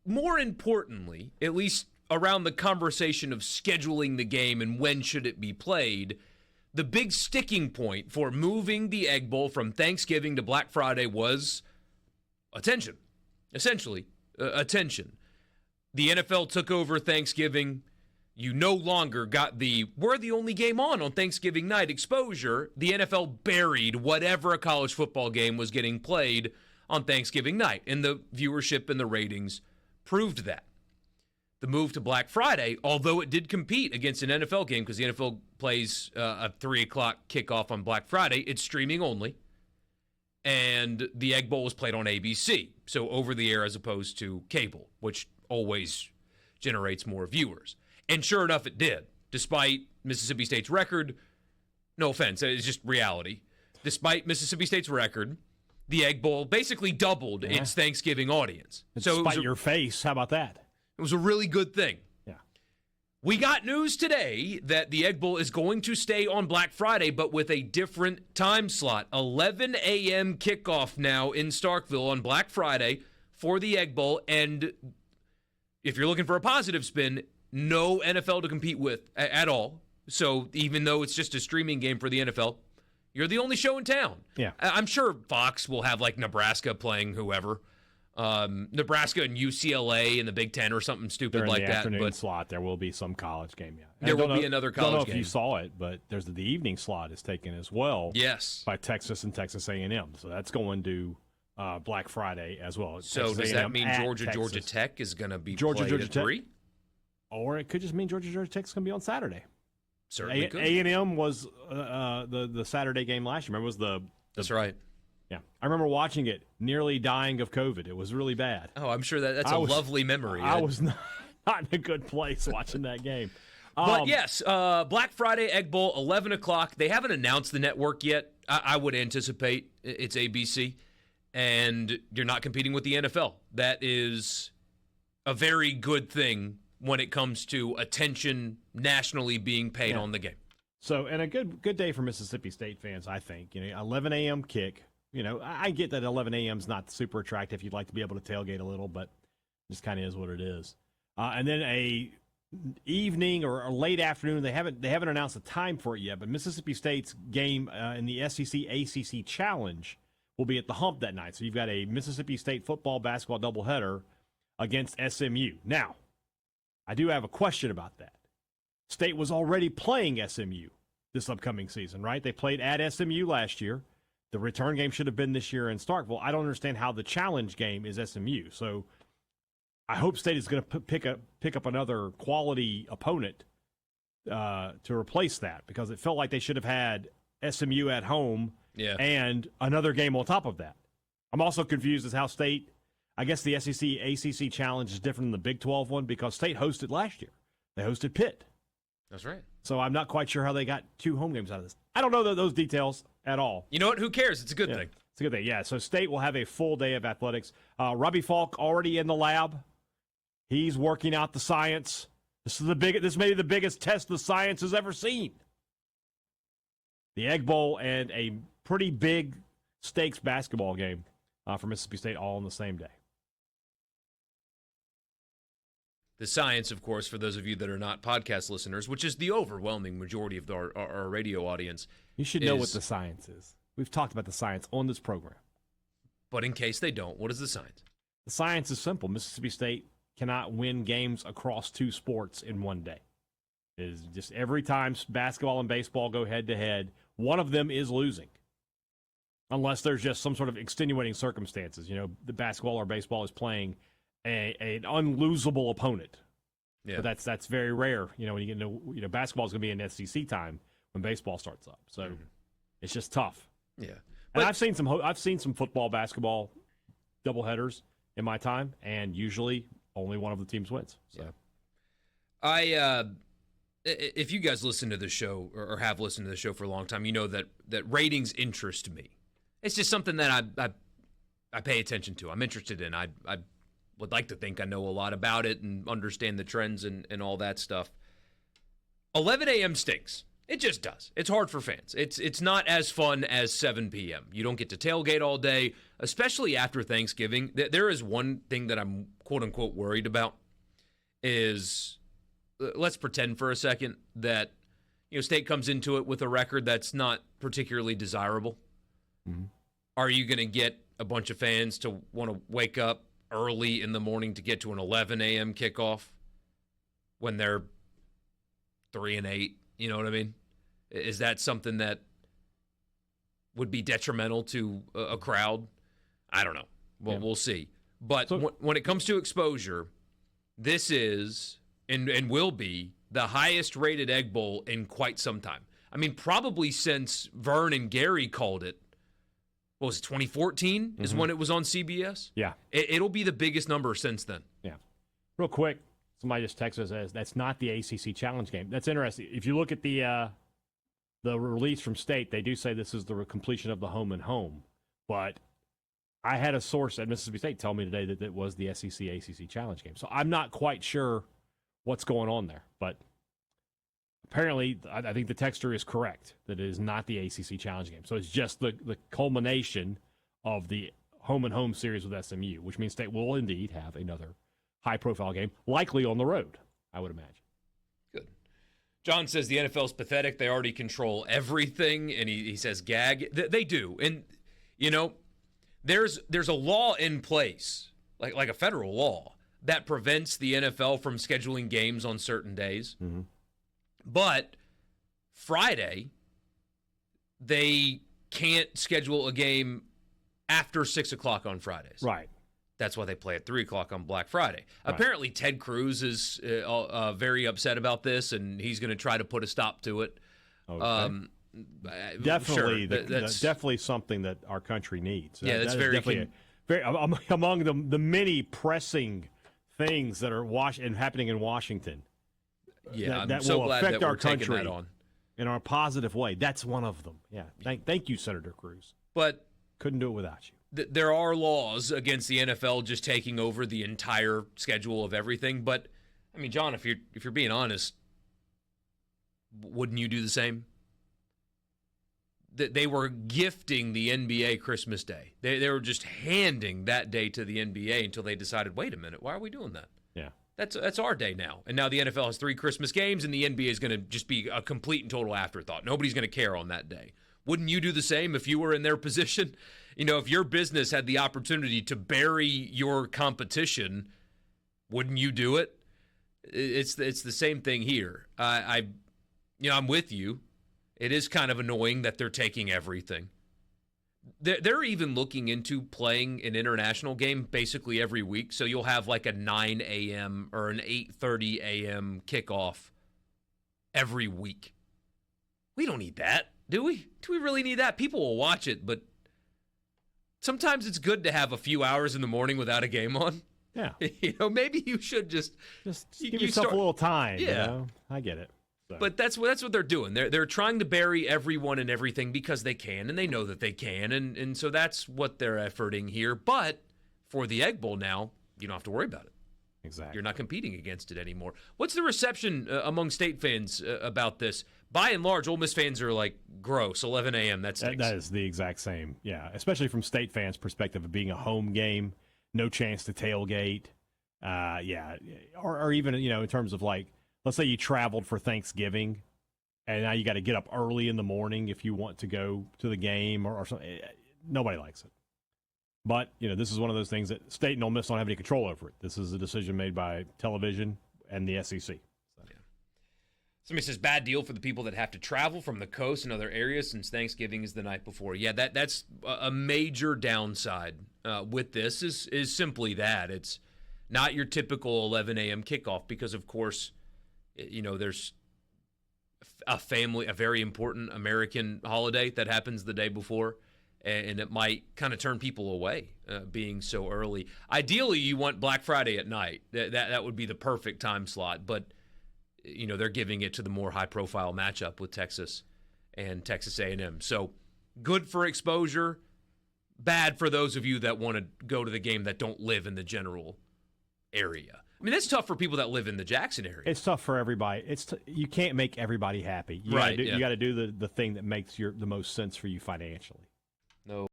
more importantly, at least around the conversation of scheduling the game and when should it be played, the big sticking point for moving the Egg Bowl from Thanksgiving to Black Friday was attention. Essentially, attention. The NFL took over Thanksgiving. You no longer got we're the only game on Thanksgiving night exposure. The NFL buried whatever a college football game was getting played on Thanksgiving night, and the viewership and the ratings proved that. The move to Black Friday, although it did compete against an NFL game because the NFL plays a 3 o'clock kickoff on Black Friday, it's streaming only, and the Egg Bowl was played on ABC, so over the air as opposed to cable, which always generates more viewers. And sure enough, it did, despite Mississippi State's record. No offense, it's just reality. Despite Mississippi State's record, the Egg Bowl basically doubled its Thanksgiving audience. So despite your face, how about that? It was a really good thing. Yeah. We got news today that the Egg Bowl is going to stay on Black Friday, but with a different time slot. 11 a.m. kickoff now in Starkville on Black Friday for the Egg Bowl. And if you're looking for a positive spin, no NFL to compete with at all. So even though it's just a streaming game for the NFL, you're the only show in town. Yeah. I'm sure Fox will have like Nebraska playing whoever. Nebraska and UCLA in the Big Ten or something stupid like that. During the afternoon but slot, there will be some college game. Yeah, there will be another college game. I don't know if you saw it, but there's the evening slot is taken as well. Yes, by Texas and Texas A&M. So that's going to Black Friday as well. So Texas does A&M that mean Georgia Tech is going to be played at 3? Or it could just mean Georgia Tech is going to be on Saturday. Certainly could. A&M was the Saturday game last year. Remember, it was That's right. Yeah, I remember watching it, nearly dying of COVID. It was really bad. Oh, I'm sure that's a lovely memory. I was not in a good place watching that game. But yes, Black Friday, Egg Bowl, 11 o'clock. They haven't announced the network yet. I would anticipate it's ABC, and you're not competing with the NFL. That is a very good thing when it comes to attention nationally being paid on the game. So, and a good day for Mississippi State fans, I think. 11 a.m. kick. I get that 11 a.m. is not super attractive. You'd like to be able to tailgate a little, but it just kind of is what it is. And then a evening or a late afternoon. They haven't announced a time for it yet, but Mississippi State's game in the SEC ACC Challenge will be at the Hump that night. So you've got a Mississippi State football basketball doubleheader against SMU. Now, I do have a question about that. State was already playing SMU this upcoming season, right? They played at SMU last year. The return game should have been this year in Starkville. I don't understand how the challenge game is SMU. So I hope State is going to pick up another quality opponent to replace that, because it felt like they should have had SMU at home and another game on top of that. I'm also confused as how State, I guess the SEC ACC Challenge is different than the Big 12 one, because State hosted last year. They hosted Pitt. That's right. So I'm not quite sure how they got 2 home games out of this. I don't know those details at all. You know what? Who cares? It's a good thing. It's a good thing, yeah. So State will have a full day of athletics. Robbie Falk already in the lab. He's working out the science. This may be the biggest test the science has ever seen. The Egg Bowl and a pretty big stakes basketball game for Mississippi State all on the same day. The science, of course, for those of you that are not podcast listeners, which is the overwhelming majority of our radio audience. You should know what the science is. We've talked about the science on this program. But in case they don't, what is the science? The science is simple. Mississippi State cannot win games across 2 sports in one day. It is just every time basketball and baseball go head-to-head, one of them is losing. Unless there's just some sort of extenuating circumstances. The basketball or baseball is playing an unlosable opponent. Yeah. But that's very rare. When you get into basketball is going to be in SEC time when baseball starts up. So it's just tough. Yeah. But I've seen some football basketball doubleheaders in my time, and usually only one of the teams wins. So. Yeah. If you guys listen to the show or have listened to the show for a long time, you know that ratings interest me. It's just something that I pay attention to. I'm interested in. I would like to think I know a lot about it and understand the trends and all that stuff. 11 a.m. stinks. It just does. It's hard for fans. It's not as fun as 7 p.m. You don't get to tailgate all day, especially after Thanksgiving. There is one thing that I'm quote unquote worried about is, let's pretend for a second that State comes into it with a record that's not particularly desirable. Mm-hmm. Are you going to get a bunch of fans to want to wake up early in the morning to get to an 11 a.m. kickoff when they're 3-8? You know what I mean? Is that something that would be detrimental to a crowd? I don't know. Well, we'll see. But when it comes to exposure, this is and will be the highest rated Egg Bowl in quite some time. I mean, probably since Vern and Gary called it. What was it, 2014 is when it was on CBS? Yeah. It'll be the biggest number since then. Yeah. Real quick, somebody just texted us as that's not the ACC Challenge game. That's interesting. If you look at the release from State, they do say this is the completion of the home and home. But I had a source at Mississippi State tell me today that it was the SEC ACC Challenge game. So I'm not quite sure what's going on there. But apparently, I think the texter is correct that it is not the ACC Challenge game. So it's just the culmination of the home and home series with SMU, which means State will indeed have another high-profile game, likely on the road, I would imagine. Good. John says the NFL's pathetic. They already control everything, and he says gag. They do. And, there's a law in place, like a federal law, that prevents the NFL from scheduling games on certain days. Mm-hmm. But Friday, they can't schedule a game after 6 o'clock on Fridays. Right. That's why they play at 3 o'clock on Black Friday. Right. Apparently, Ted Cruz is very upset about this, and he's going to try to put a stop to it. Okay. Definitely, definitely something that our country needs. Yeah, that's very among the many pressing things that are happening in Washington. Yeah, that I'm so will glad affect that our we're taking country that on in a positive way. That's one of them. Yeah, thank you, Senator Cruz. But couldn't do it without you. There are laws against the NFL just taking over the entire schedule of everything. But I mean, John, if you're being honest, wouldn't you do the same? They were gifting the NBA Christmas Day. They were just handing that day to the NBA until they decided, wait a minute, why are we doing that? Yeah. That's our day now. And now the NFL has 3 Christmas games, and the NBA is going to just be a complete and total afterthought. Nobody's going to care on that day. Wouldn't you do the same if you were in their position? If your business had the opportunity to bury your competition, wouldn't you do it? It's the same thing here. I'm with you. It is kind of annoying that they're taking everything. They're even looking into playing an international game basically every week. So you'll have like a 9 a.m. or an 8:30 a.m. kickoff every week. We don't need that, do we? Do we really need that? People will watch it, but sometimes it's good to have a few hours in the morning without a game on. Yeah. Maybe you should just give yourself a little time. Yeah. I get it. So. But that's what they're doing. They're trying to bury everyone and everything because they can, and they know that they can, and so that's what they're efforting here. But for the Egg Bowl now, you don't have to worry about it. Exactly. You're not competing against it anymore. What's the reception among State fans about this? By and large, Ole Miss fans are like, gross, 11 a.m., that stinks. That is the exact same, yeah, especially from State fans' perspective of being a home game, no chance to tailgate, or even, in terms of like, let's say you traveled for Thanksgiving, and now you got to get up early in the morning if you want to go to the game or something. Nobody likes it. But, this is one of those things that State and Ole Miss don't have any control over it. This is a decision made by television and the SEC. So. Yeah. Somebody says, bad deal for the people that have to travel from the coast and other areas since Thanksgiving is the night before. Yeah, that's a major downside with this is simply that. It's not your typical 11 a.m. kickoff because, of course, there's a very important American holiday that happens the day before, and it might kind of turn people away being so early. Ideally, you want Black Friday at night. That would be the perfect time slot, but they're giving it to the more high-profile matchup with Texas and Texas A&M. So good for exposure, bad for those of you that want to go to the game that don't live in the general area. I mean, that's tough for people that live in the Jackson area. It's tough for everybody. You can't make everybody happy. You got to do the thing that makes the most sense for you financially. No.